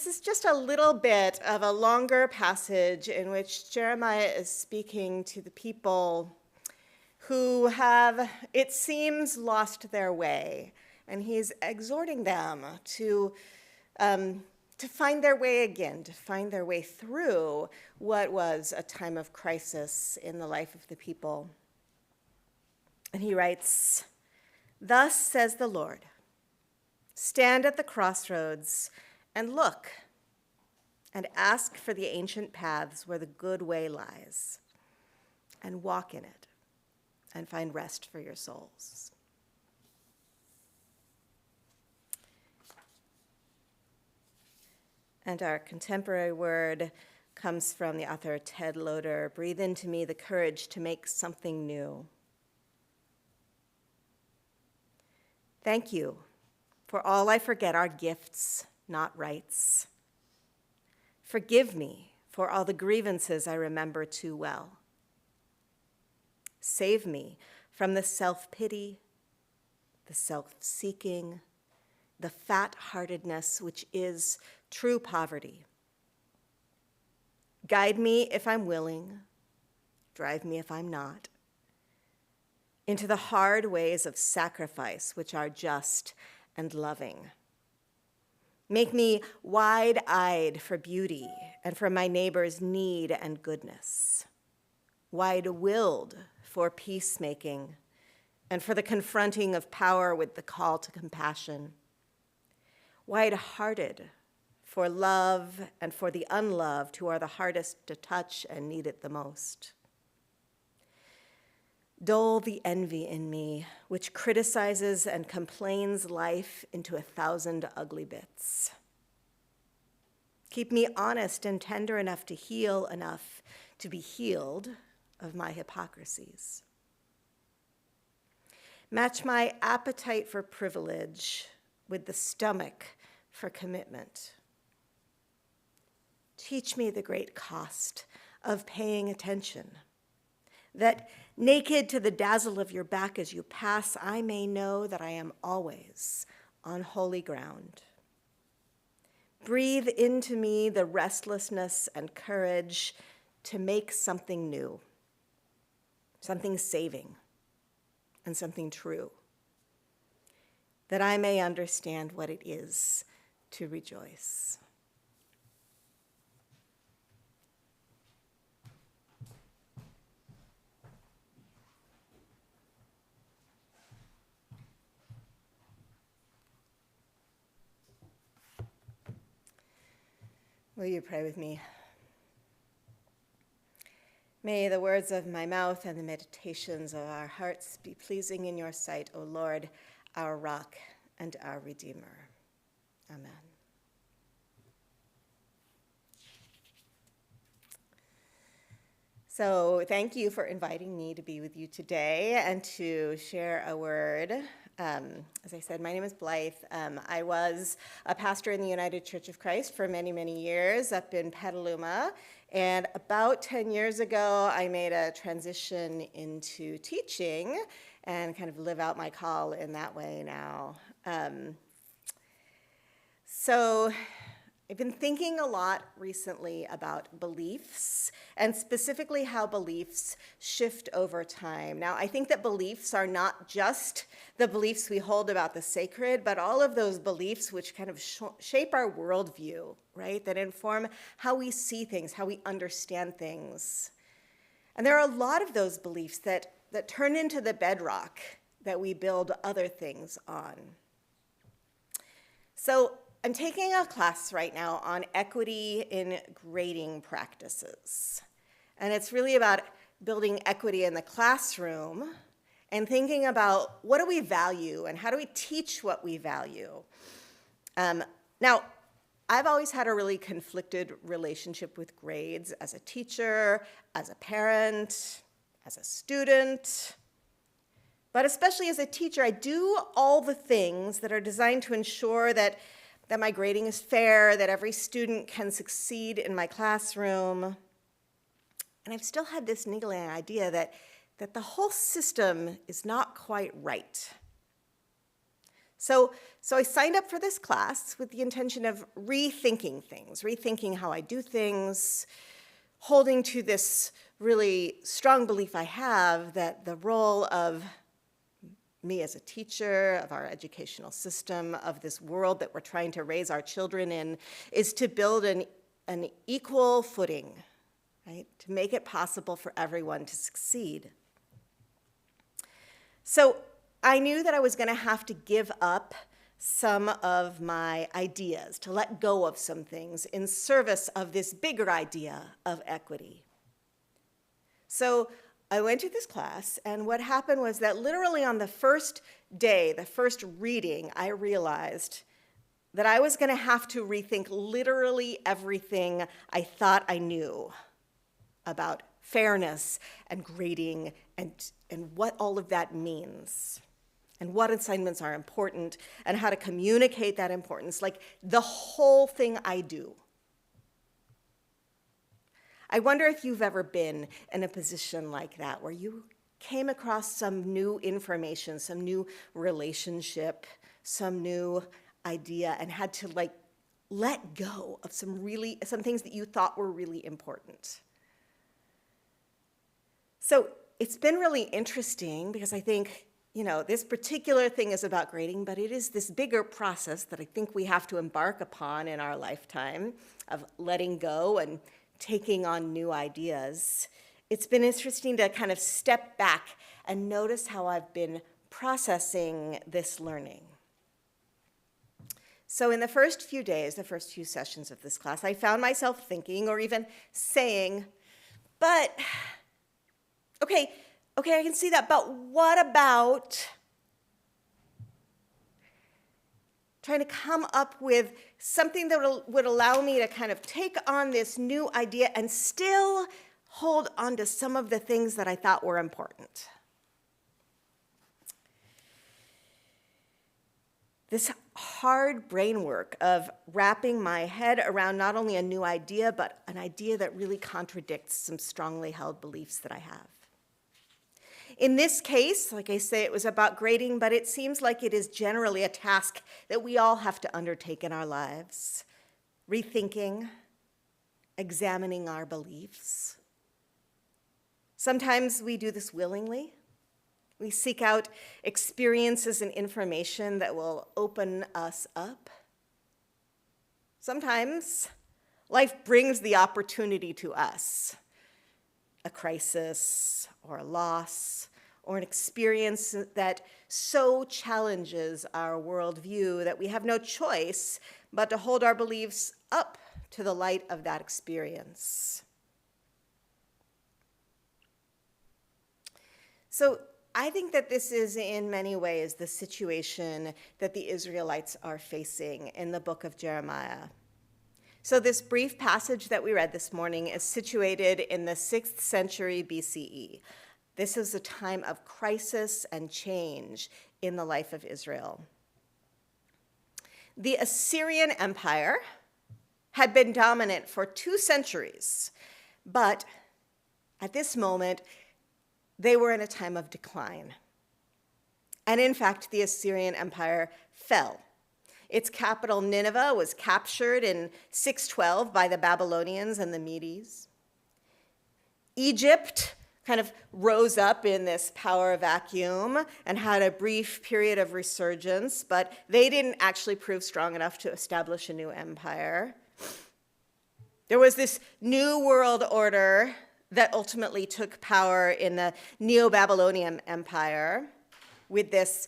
This is just a little bit of a longer passage in which Jeremiah is speaking to the people who have, it seems, lost their way. And he's exhorting them to find their way again, to find their way through what was a time of crisis in the life of the people. And he writes, "Thus says the Lord, stand at the crossroads and look and ask for the ancient paths where the good way lies, and walk in it and find rest for your souls." And our contemporary word comes from the author Ted Loder. "Breathe into me the courage to make something new." Thank you for all I forget are gifts, not rights. Forgive me for all the grievances I remember too well. Save me from the self-pity, the self-seeking, the fat-heartedness which is true poverty. Guide me if I'm willing, drive me if I'm not, into the hard ways of sacrifice which are just and loving. Make me wide-eyed for beauty and for my neighbor's need and goodness, wide-willed for peacemaking and for the confronting of power with the call to compassion, wide-hearted for love and for the unloved who are the hardest to touch and need it the most. Dull the envy in me, which criticizes and complains life into 1,000 ugly bits. Keep me honest and tender enough to heal enough to be healed of my hypocrisies. Match my appetite for privilege with the stomach for commitment. Teach me the great cost of paying attention, that naked to the dazzle of your back as you pass, I may know that I am always on holy ground. Breathe into me the restlessness and courage to make something new, something saving, and something true, that I may understand what it is to rejoice. Will you pray with me? May the words of my mouth and the meditations of our hearts be pleasing in your sight, O Lord, our rock and our Redeemer. Amen. So thank you for inviting me to be with you today and to share a word. As I said, my name is Blythe. I was a pastor in the United Church of Christ for many, many years up in Petaluma. And about 10 years ago, I made a transition into teaching and kind of live out my call in that way now. So I've been thinking a lot recently about beliefs, and specifically how beliefs shift over time. Now, I think that beliefs are not just the beliefs we hold about the sacred, but all of those beliefs which kind of shape our worldview, right? That inform how we see things, how we understand things. And there are a lot of those beliefs that turn into the bedrock that we build other things on. So I'm taking a class right now on equity in grading practices. And it's really about building equity in the classroom and thinking about what do we value and how do we teach what we value. Now, I've always had a really conflicted relationship with grades as a teacher, as a parent, as a student. But especially as a teacher, I do all the things that are designed to ensure that my grading is fair, that every student can succeed in my classroom. And I've still had this niggling idea that the whole system is not quite right. So I signed up for this class with the intention of rethinking things, rethinking how I do things, holding to this really strong belief I have that the role of me as a teacher, of our educational system, of this world that we're trying to raise our children in, is to build an equal footing, right? To make it possible for everyone to succeed. So I knew that I was going to have to give up some of my ideas, to let go of some things in service of this bigger idea of equity. So I went to this class, and what happened was that literally on the first day, the first reading, I realized that I was going to have to rethink literally everything I thought I knew about fairness and grading and what all of that means, and what assignments are important, and how to communicate that importance, like the whole thing I do. I wonder if you've ever been in a position like that, where you came across some new information, some new relationship, some new idea, and had to let go of some things that you thought were really important. So it's been really interesting, because I think, this particular thing is about grading, but it is this bigger process that I think we have to embark upon in our lifetime of letting go and taking on new ideas. It's been interesting to kind of step back and notice how I've been processing this learning. So in the first few days, the first few sessions of this class, I found myself thinking, or even saying, but, okay, I can see that, but what about trying to come up with something that would allow me to kind of take on this new idea and still hold on to some of the things that I thought were important. This hard brain work of wrapping my head around not only a new idea, but an idea that really contradicts some strongly held beliefs that I have. In this case, like I say, it was about grading, but it seems like it is generally a task that we all have to undertake in our lives, rethinking, examining our beliefs. Sometimes we do this willingly. We seek out experiences and information that will open us up. Sometimes life brings the opportunity to us, a crisis or a loss, or an experience that so challenges our worldview that we have no choice but to hold our beliefs up to the light of that experience. So I think that this is in many ways the situation that the Israelites are facing in the book of Jeremiah. So this brief passage that we read this morning is situated in the 6th century BCE. This is a time of crisis and change in the life of Israel. The Assyrian Empire had been dominant for 2 centuries, but at this moment, they were in a time of decline. And in fact, the Assyrian Empire fell. Its capital, Nineveh, was captured in 612 by the Babylonians and the Medes. Egypt kind of rose up in this power vacuum and had a brief period of resurgence, but they didn't actually prove strong enough to establish a new empire. There was this new world order that ultimately took power in the Neo-Babylonian Empire with this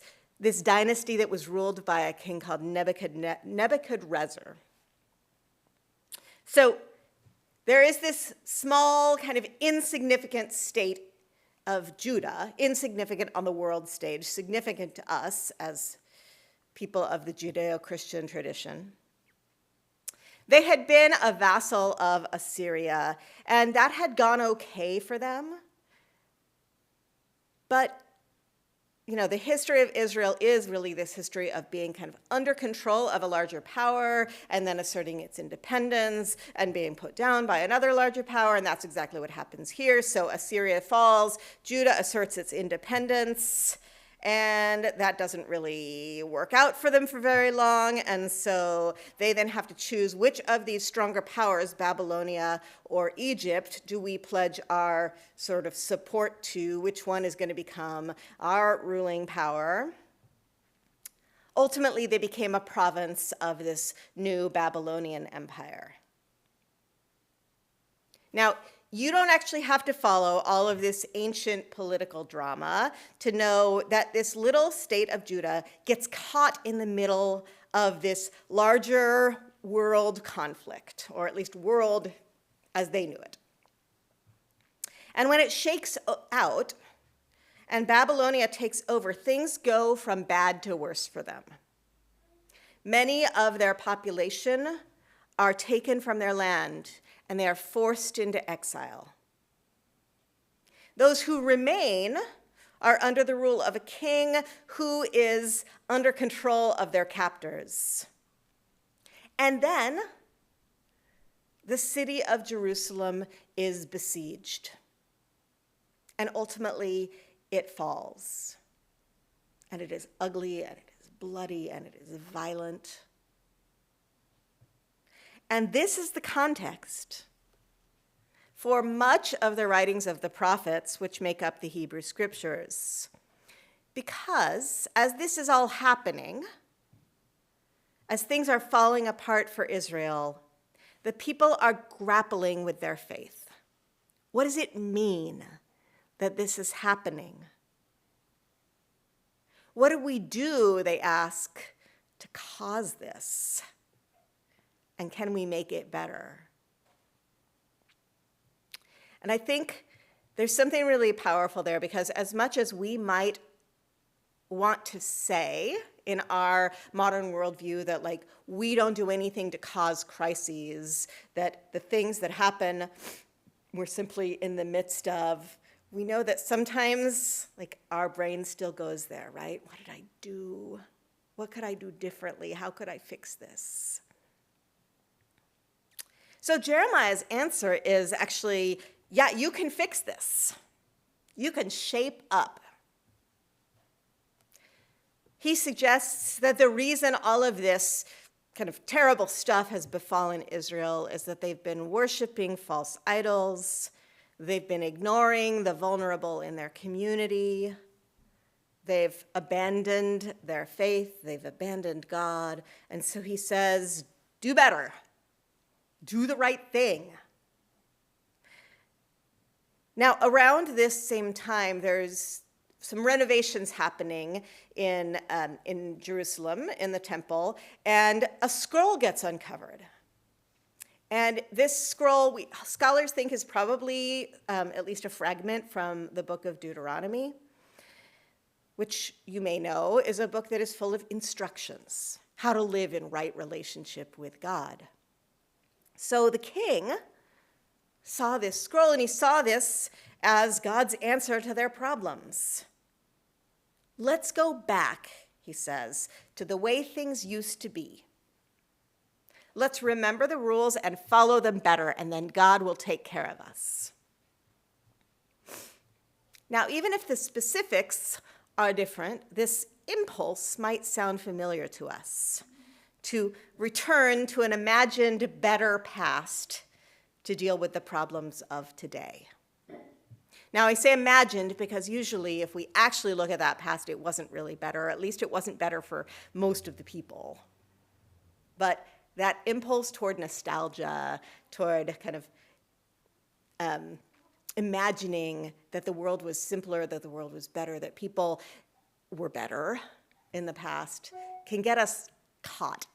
dynasty that was ruled by a king called Nebuchadnezzar. So there is this small, kind of insignificant state of Judah, insignificant on the world stage, significant to us as people of the Judeo-Christian tradition. They had been a vassal of Assyria, and that had gone okay for them. But the history of Israel is really this history of being kind of under control of a larger power and then asserting its independence and being put down by another larger power, and that's exactly what happens here. So Assyria falls, Judah asserts its independence, And that doesn't really work out for them for very long. And so they then have to choose which of these stronger powers, Babylonia or Egypt, do we pledge our sort of support to? Which one is going to become our ruling power? Ultimately, they became a province of this new Babylonian empire. Now, you don't actually have to follow all of this ancient political drama to know that this little state of Judah gets caught in the middle of this larger world conflict, or at least world as they knew it. And when it shakes out and Babylonia takes over, things go from bad to worse for them. Many of their population are taken from their land, and they are forced into exile. Those who remain are under the rule of a king who is under control of their captors. And then the city of Jerusalem is besieged. And ultimately, it falls. And it is ugly, and it is bloody, and it is violent. And this is the context for much of the writings of the prophets, which make up the Hebrew Scriptures. Because as this is all happening, as things are falling apart for Israel, the people are grappling with their faith. What does it mean that this is happening? What do we do, they ask, to cause this? And can we make it better? And I think there's something really powerful there, because as much as we might want to say in our modern worldview that, like, we don't do anything to cause crises, that the things that happen we're simply in the midst of, we know that sometimes, like, our brain still goes there, right? What did I do? What could I do differently? How could I fix this? So Jeremiah's answer is actually, yeah, you can fix this. You can shape up. He suggests that the reason all of this kind of terrible stuff has befallen Israel is that they've been worshiping false idols. They've been ignoring the vulnerable in their community. They've abandoned their faith. They've abandoned God. And so he says, do better. Do the right thing. Now, around this same time, there's some renovations happening in Jerusalem, in the temple, and a scroll gets uncovered. And this scroll, scholars think, is probably at least a fragment from the book of Deuteronomy, which you may know is a book that is full of instructions, how to live in right relationship with God. So the king saw this scroll, and he saw this as God's answer to their problems. Let's go back, he says, to the way things used to be. Let's remember the rules and follow them better, and then God will take care of us. Now, even if the specifics are different, this impulse might sound familiar to us, to return to an imagined better past to deal with the problems of today. Now, I say imagined because usually if we actually look at that past, it wasn't really better. At least it wasn't better for most of the people. But that impulse toward nostalgia, toward kind of imagining that the world was simpler, that the world was better, that people were better in the past, can get us caught.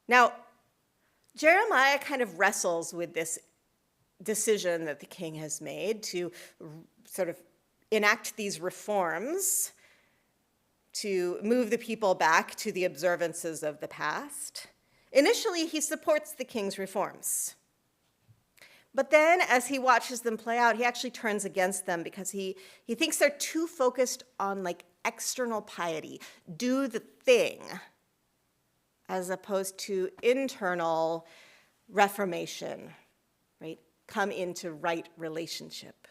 Now, Jeremiah kind of wrestles with this decision that the king has made to sort of enact these reforms to move the people back to the observances of the past. Initially, he supports the king's reforms. But then, as he watches them play out, he actually turns against them because he thinks they're too focused on, like, external piety, do the thing, as opposed to internal reformation, right? Come into right relationship.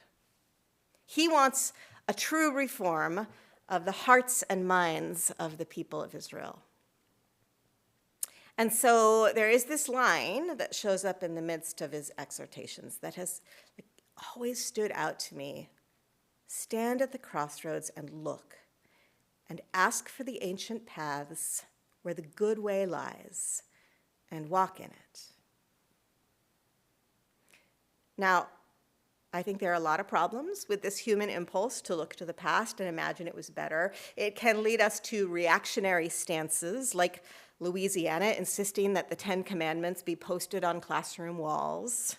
He wants a true reform of the hearts and minds of the people of Israel. And so there is this line that shows up in the midst of his exhortations that has always stood out to me. Stand at the crossroads and look, and ask for the ancient paths where the good way lies, and walk in it. Now, I think there are a lot of problems with this human impulse to look to the past and imagine it was better. It can lead us to reactionary stances, like Louisiana insisting that the 10 Commandments be posted on classroom walls.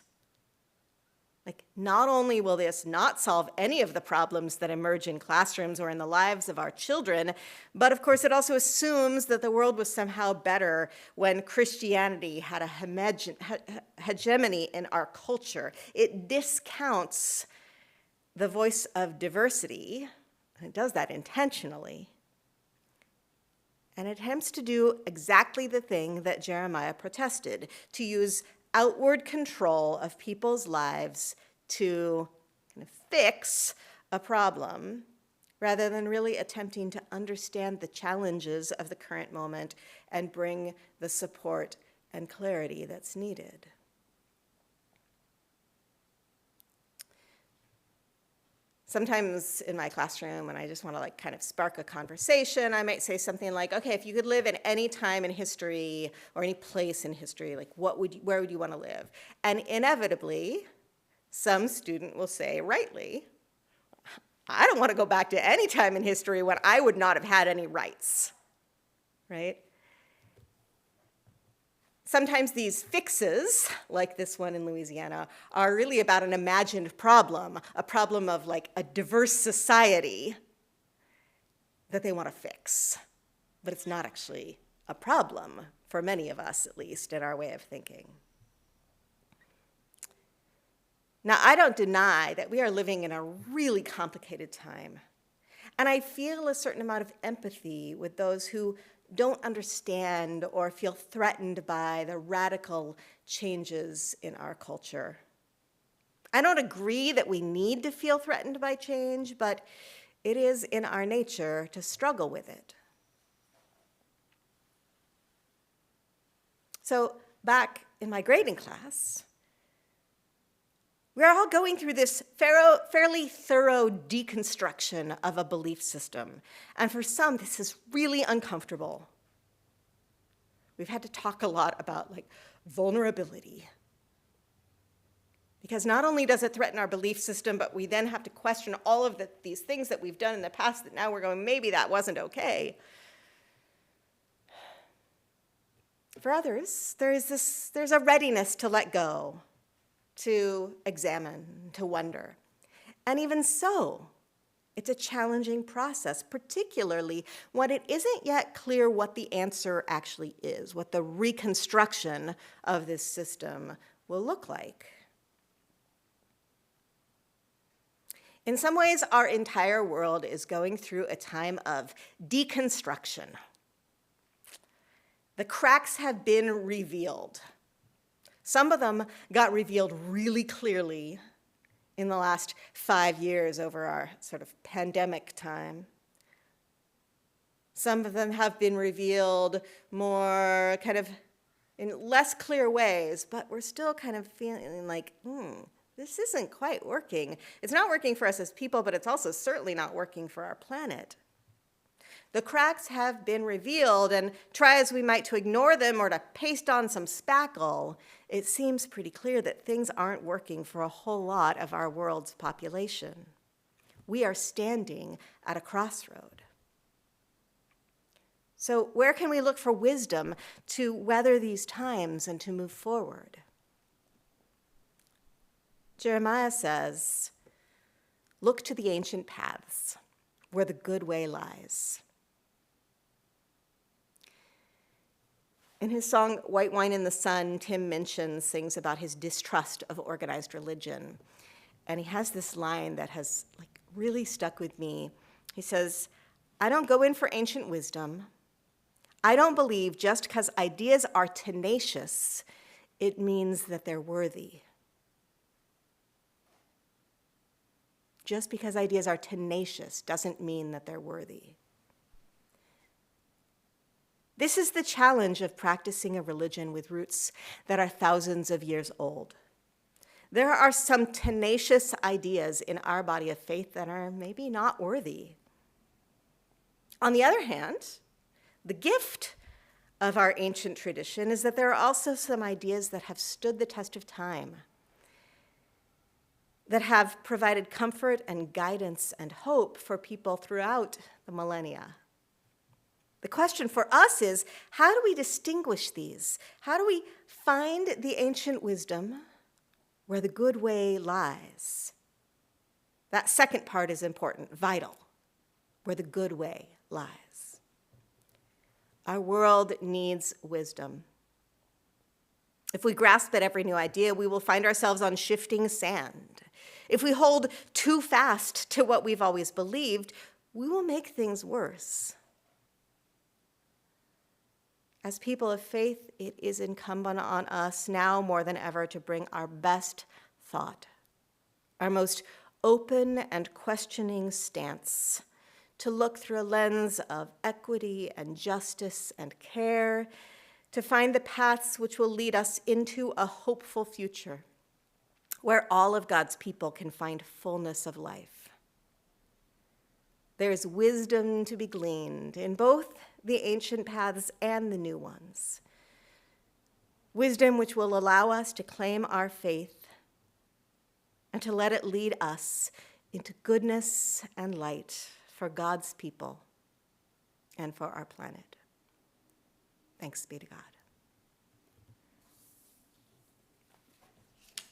Not only will this not solve any of the problems that emerge in classrooms or in the lives of our children, but of course it also assumes that the world was somehow better when Christianity had a hegemony in our culture. It discounts the voice of diversity, and it does that intentionally, and it attempts to do exactly the thing that Jeremiah protested, to use outward control of people's lives to kind of fix a problem rather than really attempting to understand the challenges of the current moment and bring the support and clarity that's needed. Sometimes in my classroom, when I just want to kind of spark a conversation, I might say something like, okay, if you could live in any time in history or any place in history, where would you want to live? And inevitably, some student will say, rightly, I don't want to go back to any time in history when I would not have had any rights, right? Sometimes these fixes, like this one in Louisiana, are really about an imagined problem, a problem of a diverse society that they want to fix. But it's not actually a problem, for many of us at least, in our way of thinking. Now, I don't deny that we are living in a really complicated time. And I feel a certain amount of empathy with those who don't understand or feel threatened by the radical changes in our culture. I don't agree that we need to feel threatened by change, but it is in our nature to struggle with it. So back in my grading class, we're all going through this fairly thorough deconstruction of a belief system. And for some, this is really uncomfortable. We've had to talk a lot about vulnerability. Because not only does it threaten our belief system, but we then have to question all of these things that we've done in the past that now we're going, maybe that wasn't okay. For others, there's a readiness to let go, to examine, to wonder. And even so, it's a challenging process, particularly when it isn't yet clear what the answer actually is, what the reconstruction of this system will look like. In some ways, our entire world is going through a time of deconstruction. The cracks have been revealed. Some of them got revealed really clearly in the last 5 years over our sort of pandemic time. Some of them have been revealed more kind of in less clear ways, but we're still kind of feeling like, this isn't quite working. It's not working for us as people, but it's also certainly not working for our planet. The cracks have been revealed, and try as we might to ignore them or to paste on some spackle, it seems pretty clear that things aren't working for a whole lot of our world's population. We are standing at a crossroad. So where can we look for wisdom to weather these times and to move forward? Jeremiah says, look to the ancient paths where the good way lies. In his song, White Wine in the Sun, Tim Minchin sings about his distrust of organized religion. And he has this line that has really stuck with me. He says, I don't go in for ancient wisdom. I don't believe just because ideas are tenacious, it means that they're worthy. Just because ideas are tenacious doesn't mean that they're worthy. This is the challenge of practicing a religion with roots that are thousands of years old. There are some tenacious ideas in our body of faith that are maybe not worthy. On the other hand, the gift of our ancient tradition is that there are also some ideas that have stood the test of time, that have provided comfort and guidance and hope for people throughout the millennia. The question for us is, how do we distinguish these? How do we find the ancient wisdom where the good way lies? That second part is important, vital, where the good way lies. Our world needs wisdom. If we grasp at every new idea, we will find ourselves on shifting sand. If we hold too fast to what we've always believed, we will make things worse. As people of faith, it is incumbent on us now more than ever to bring our best thought, our most open and questioning stance, to look through a lens of equity and justice and care, to find the paths which will lead us into a hopeful future, where all of God's people can find fullness of life. There is wisdom to be gleaned in both the ancient paths and the new ones. Wisdom which will allow us to claim our faith and to let it lead us into goodness and light for God's people and for our planet. Thanks be to God.